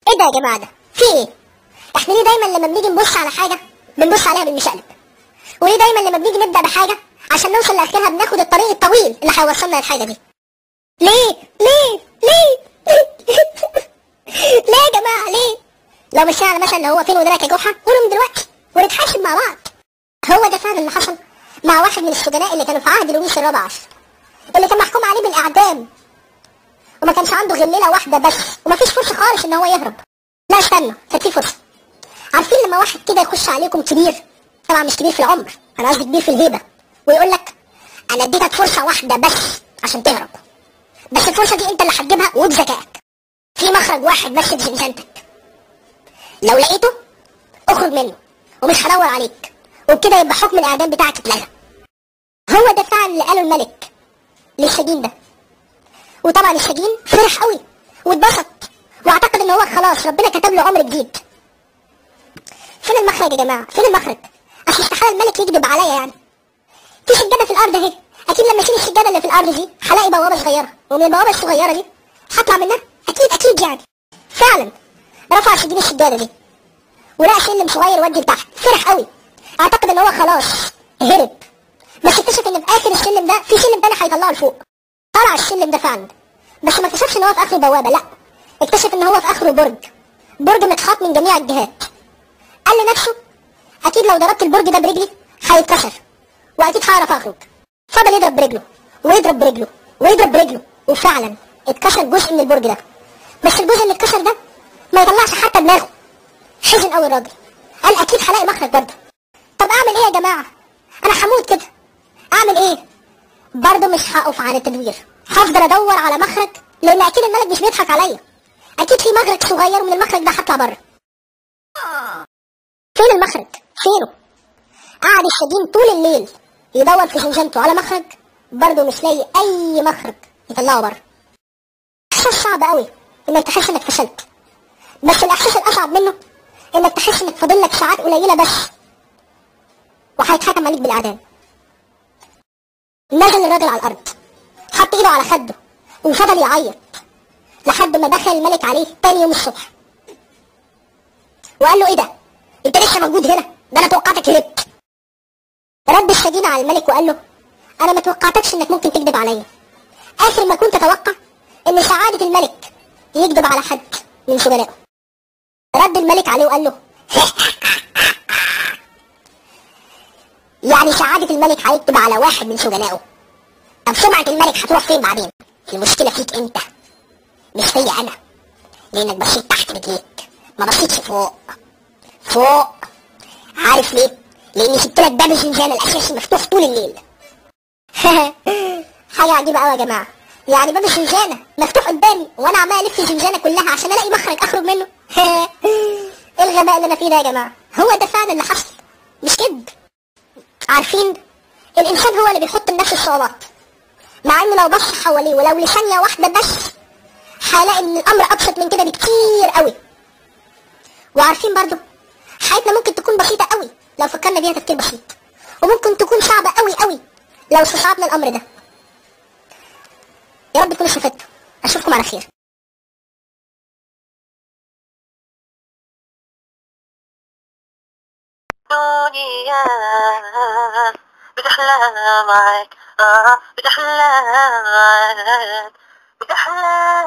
ايه ده يا جماعه؟ ده في ايه؟ احنا ليه دايما لما بنيجي نبص على حاجه بنبص عليها بالمشقلب؟ وليه دايما لما بنيجي نبدا بحاجه عشان نوصل لاخرها بناخد الطريق الطويل اللي هيوصلنا للحاجه دي؟ ليه ليه يا جماعه ليه؟ لو مشينا على مثلا اللي هو فين ودراك يا جحا قولوا من دلوقتي ونتحاسب مع بعض. هو ده فعلا اللي حصل مع واحد من السجناء اللي كانوا في عهد لويس الرابع عشر، اللي كان محكوم عليه بالاعدام وما كانش عنده غير ليله واحده بس ومفيش فرصه خالص ان هو يهرب. لا استنى، كانت في فرصه. عارفين لما واحد كده يخش عليكم كبير، طبعا مش كبير في العمر، انا قصدي كبير في الهيبه، ويقول لك انا اديتك فرصه واحده بس عشان تهرب، بس الفرصه دي انت اللي هتجيبها وبذكائك. في مخرج واحد بس بزنزانتك، لو لقيته اخرج منه ومش هدور عليك، وبكده يبقى حكم الاعدام بتاعك اتلغى. هو ده فعلا اللي قاله الملك للسجين ده. وطبعا السجين فرح قوي واتبسط واعتقد ان هو خلاص ربنا كتب له عمر جديد. فين المخرج يا جماعه؟ فين المخرج؟ عشان استحاله الملك يكذب عليا يعني. في سجاده في الارض اهي، اكيد لما اشيل السجاده اللي في الارض دي هلاقي بوابه صغيره، ومن البوابه الصغيره دي هطلع منها اكيد يعني. فعلا رفع السجين السجاده دي ولقى سلم صغير ودي لتحت، فرح قوي، اعتقد ان هو خلاص هرب، بس اكتشف ان في اخر السلم ده في سلم تاني هيطلعه لفوق. طلع السلم ده فعلا، بس ما اكتشفش ان هو في اخره بوابه، لا، اكتشف ان هو في اخره برج متحاط من جميع الجهات. قال لنفسه اكيد لو ضربت البرج ده برجلي هيتكسر واكيد هعرف اخرج. فضل يضرب برجله ويضرب برجله ويضرب برجله، وفعلا اتكسر جزء من البرج ده، بس الجزء اللي اتكسر ده ما يطلعش حتى دماغه. حزن قوي الراجل، قال اكيد هلاقي مخرج برضه. طب اعمل ايه يا جماعه؟ انا هموت كده، اعمل ايه؟ برضه مش هقف عن التدوير، هفضل ادور على مخرج، لان اكيد الملك مش بيضحك عليا، اكيد في مخرج صغير ومن المخرج ده هطلع بره. فين المخرج؟ فينه؟ قعد السجين طول الليل يدور في زنزانته على مخرج، برضه مش لاقي اي مخرج يطلعه بره. احساس صعب قوي انك تحس انك فشلت، بس الاحساس الاصعب منه انك تحس انك فاضل لك ساعات قليله بس وهيتحكم عليك بالاعدام. نزل الراجل على الارض، حط ايده على خده وفضل يعيط لحد ما دخل الملك عليه تاني يوم الصبح وقال له ايه ده؟ انت لسه موجود هنا؟ ده انا توقعتك هربت. رد السجين على الملك وقال له انا ما توقعتكش انك ممكن تكذب عليا، اخر ما كنت اتوقع ان سعاده الملك يكذب على حد من زملائه. رد الملك عليه وقال له يعني سعادة الملك هيكتب على واحد من سجنائه؟ طب سمعة الملك هتروح فين بعدين؟ المشكلة فيك انت مش فيا انا، لانك بصيت تحت رجليك ما بصيتش فوق. عارف ليه؟ لاني سبت لك باب الزنزانة الاساسي مفتوح طول الليل. حاجة عجيبة قوي يا جماعة، يعني باب الزنزانة مفتوح قدامي وانا عمال الف الزنزانة كلها عشان الاقي مخرج اخرج منه. ايه الغباء اللي انا فيه ده يا جماعة؟ هو ده فعلا اللي حصل، مش كده؟ عارفين الانسان هو اللي بيحط لنفسه الصعوبات، مع انه لو بص حواليه ولو لثانيه واحده بس هيلاقي ان الامر ابسط من كده بكتير قوي. وعارفين برضو حياتنا ممكن تكون بسيطه قوي لو فكرنا بيها تفكير بسيط، وممكن تكون صعبه قوي لو استصعبنا الامر ده. يا رب تكونوا استفدتوا، اشوفكم على خير. دنيا بتحلى معاك، بتحلى معاك، بتحلى